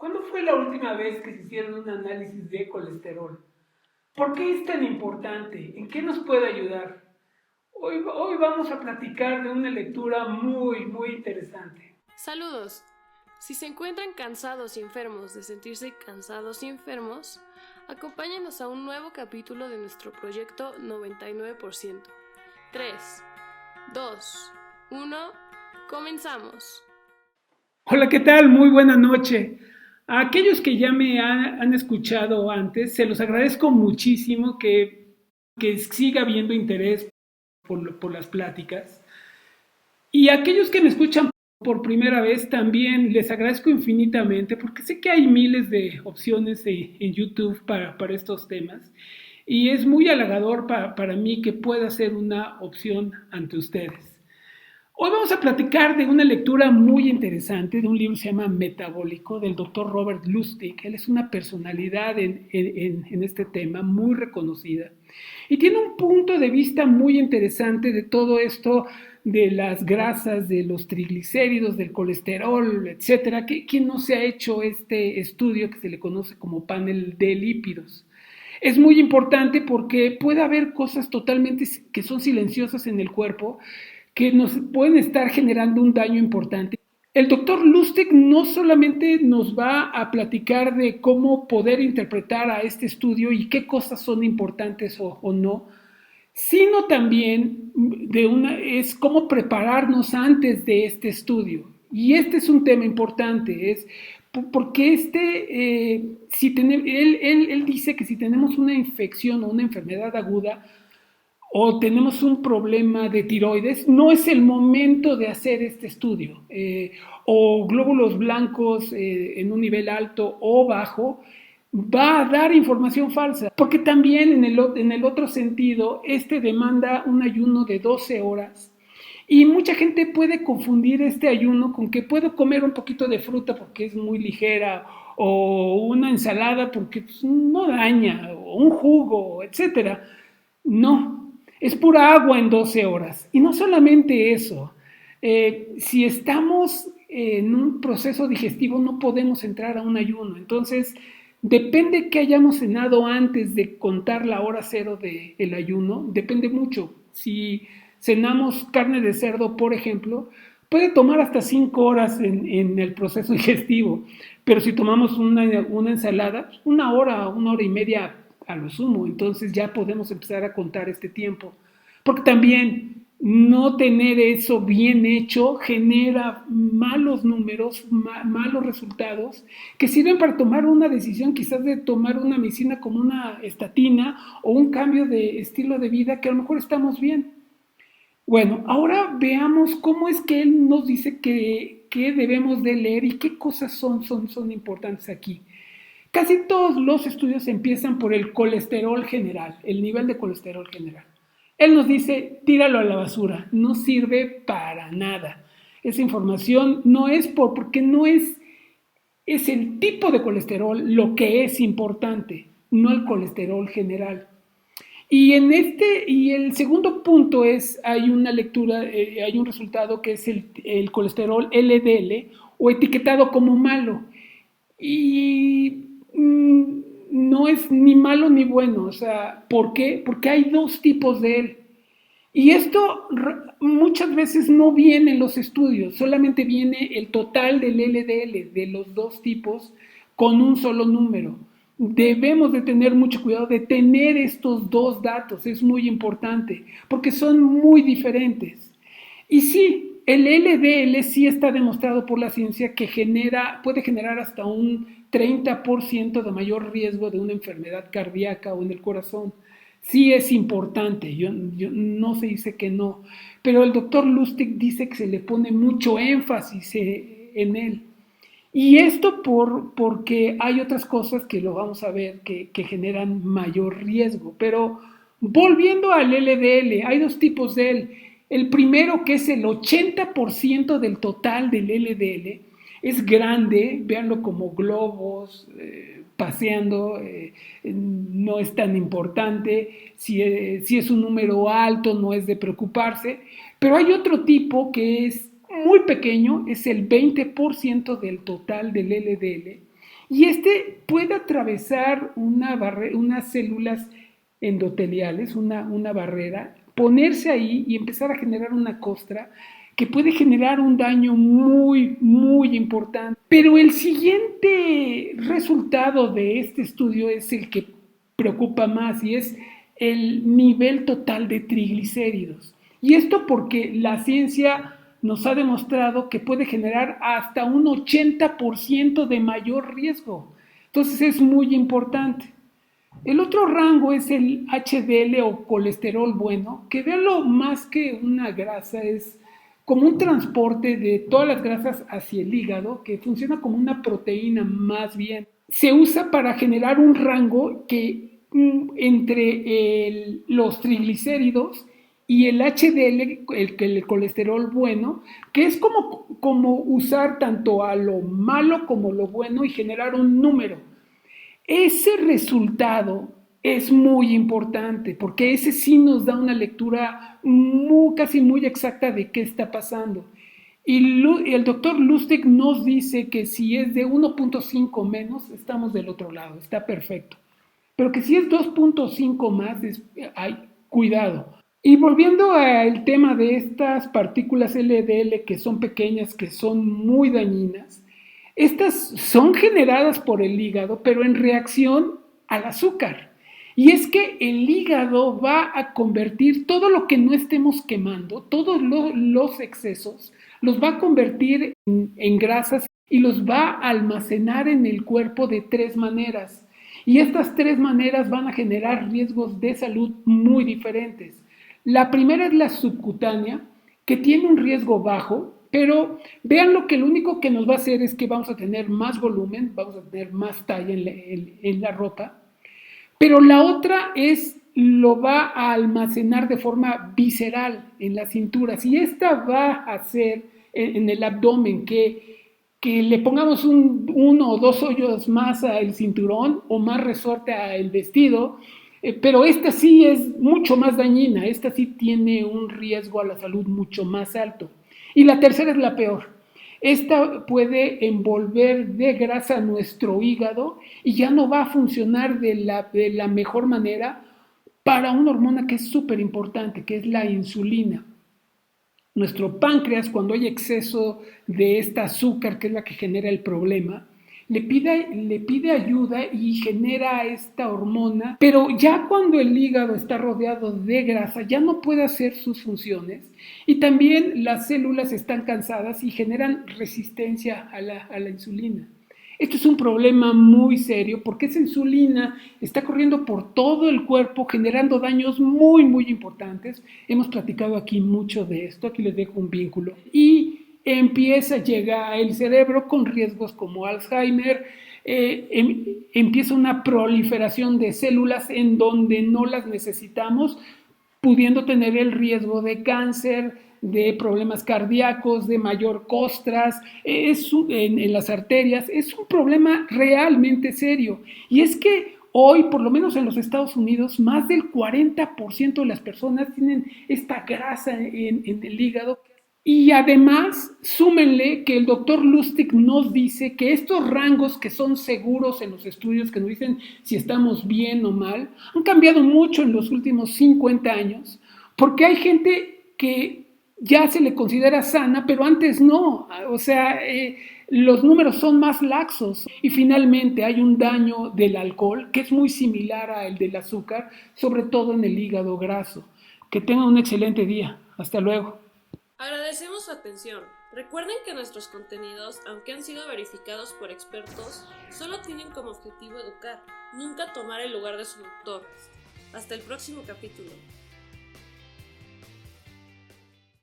¿Cuándo fue la última vez que se hicieron un análisis de colesterol? ¿Por qué es tan importante? ¿En qué nos puede ayudar? Hoy vamos a platicar de una lectura muy interesante. Saludos. Si se encuentran cansados y enfermos de sentirse cansados y enfermos, acompáñenos a un nuevo capítulo de nuestro proyecto 99%. 3, 2, 1, comenzamos. Hola, ¿qué tal? Muy buena noche. A aquellos que ya me han escuchado antes, se los agradezco muchísimo que siga habiendo interés por las pláticas. Y a aquellos que me escuchan por primera vez también les agradezco infinitamente porque sé que hay miles de opciones en YouTube para estos temas y es muy halagador para mí que pueda ser una opción ante ustedes. Hoy vamos a platicar de una lectura muy interesante de un libro que se llama Metabólico del doctor Robert Lustig. Él es una personalidad en este tema muy reconocida y tiene un punto de vista muy interesante de todo esto de las grasas, de los triglicéridos, del colesterol, etcétera. ¿Quién no se ha hecho este estudio que se le conoce como panel de lípidos? Es muy importante porque puede haber cosas totalmente que son silenciosas en el cuerpo que nos pueden estar generando un daño importante. El doctor Lustig no solamente nos va a platicar de cómo poder interpretar a este estudio y qué cosas son importantes o no, sino también es cómo prepararnos antes de este estudio. Y este es un tema importante, es porque él dice que si tenemos una infección o una enfermedad aguda, o tenemos un problema de tiroides, no es el momento de hacer este estudio. O glóbulos blancos en un nivel alto o bajo, va a dar información falsa. Porque también en el otro sentido, demanda un ayuno de 12 horas. Y mucha gente puede confundir este ayuno con que puedo comer un poquito de fruta porque es muy ligera, o una ensalada porque pues, no daña, o un jugo, etcétera. No, es pura agua en 12 horas. Y no solamente eso, si estamos en un proceso digestivo no podemos entrar a un ayuno. Entonces, depende que hayamos cenado antes de contar la hora cero del ayuno, depende mucho. Si cenamos carne de cerdo, por ejemplo, puede tomar hasta 5 horas en el proceso digestivo, pero si tomamos una ensalada, una hora y media a lo sumo, entonces ya podemos empezar a contar este tiempo. Porque también no tener eso bien hecho genera malos números, malos resultados que sirven para tomar una decisión, quizás de tomar una medicina como una estatina o un cambio de estilo de vida que a lo mejor estamos bien. Bueno, ahora veamos cómo es que él nos dice que debemos de leer y qué cosas son importantes aquí. Casi todos los estudios empiezan por el colesterol general, el nivel de colesterol general. Él nos dice, tíralo a la basura, no sirve para nada. Esa información no es porque no es el tipo de colesterol lo que es importante, no el colesterol general. Y el segundo punto es, hay una lectura, hay un resultado que es el colesterol LDL o etiquetado como malo. Y no es ni malo ni bueno, o sea, ¿por qué? Porque hay dos tipos de él. Y esto muchas veces no viene en los estudios, solamente viene el total del LDL de los dos tipos con un solo número. Debemos de tener mucho cuidado de tener estos dos datos, es muy importante, porque son muy diferentes. Y sí, el LDL sí está demostrado por la ciencia que puede generar hasta un 30% de mayor riesgo de una enfermedad cardíaca o en el corazón. Sí es importante, yo no se dice que no, pero el doctor Lustig dice que se le pone mucho énfasis en él. Y esto porque hay otras cosas que lo vamos a ver que generan mayor riesgo. Pero volviendo al LDL, hay dos tipos de él. El primero, que es el 80% del total del LDL, es grande, véanlo como globos, paseando, no es tan importante, si es un número alto no es de preocuparse, pero hay otro tipo que es muy pequeño, es el 20% del total del LDL y este puede atravesar unas células endoteliales, una barrera, ponerse ahí y empezar a generar una costra que puede generar un daño muy, muy importante. Pero el siguiente resultado de este estudio es el que preocupa más y es el nivel total de triglicéridos. Y esto porque la ciencia nos ha demostrado que puede generar hasta un 80% de mayor riesgo. Entonces es muy importante. El otro rango es el HDL o colesterol bueno, que véanlo más que una grasa, es como un transporte de todas las grasas hacia el hígado, que funciona como una proteína más bien. Se usa para generar un rango que entre los triglicéridos y el HDL, el colesterol bueno, que es como usar tanto a lo malo como lo bueno y generar un número. Ese resultado es muy importante porque ese sí nos da una lectura casi muy exacta de qué está pasando. Y el doctor Lustig nos dice que si es de 1.5 menos, estamos del otro lado, está perfecto. Pero que si es 2.5 más, hay cuidado. Y volviendo al tema de estas partículas LDL que son pequeñas, que son muy dañinas, estas son generadas por el hígado, pero en reacción al azúcar. Y es que el hígado va a convertir todo lo que no estemos quemando, todos los excesos, los va a convertir en grasas y los va a almacenar en el cuerpo de 3 maneras. Y estas 3 maneras van a generar riesgos de salud muy diferentes. La primera es la subcutánea, que tiene un riesgo bajo, pero vean lo único que nos va a hacer es que vamos a tener más volumen, vamos a tener más talla en la ropa, pero la otra lo va a almacenar de forma visceral en la cintura. Si esta va a hacer en el abdomen que le pongamos uno o dos hoyos más al cinturón o más resorte al vestido, pero esta sí es mucho más dañina, esta sí tiene un riesgo a la salud mucho más alto. Y la tercera es la peor. Esta puede envolver de grasa nuestro hígado y ya no va a funcionar de la mejor manera para una hormona que es súper importante, que es la insulina. Nuestro páncreas, cuando hay exceso de esta azúcar, que es la que genera el problema, le pide ayuda y genera esta hormona, pero ya cuando el hígado está rodeado de grasa, ya no puede hacer sus funciones y también las células están cansadas y generan resistencia a la insulina. Esto es un problema muy serio porque esa insulina está corriendo por todo el cuerpo generando daños muy, muy importantes. Hemos platicado aquí mucho de esto, aquí les dejo un vínculo. Y empieza a llegar el cerebro con riesgos como Alzheimer, empieza una proliferación de células en donde no las necesitamos, pudiendo tener el riesgo de cáncer, de problemas cardíacos, de mayor costras, en las arterias. Es un problema realmente serio. Y es que hoy, por lo menos en los Estados Unidos, más del 40% de las personas tienen esta grasa en el hígado. Y además, súmenle que el doctor Lustig nos dice que estos rangos que son seguros en los estudios, que nos dicen si estamos bien o mal, han cambiado mucho en los últimos 50 años, porque hay gente que ya se le considera sana, pero antes no. O sea, los números son más laxos. Y finalmente hay un daño del alcohol que es muy similar al del azúcar, sobre todo en el hígado graso. Que tengan un excelente día. Hasta luego. Agradecemos su atención. Recuerden que nuestros contenidos, aunque han sido verificados por expertos, solo tienen como objetivo educar, nunca tomar el lugar de su doctor. Hasta el próximo capítulo.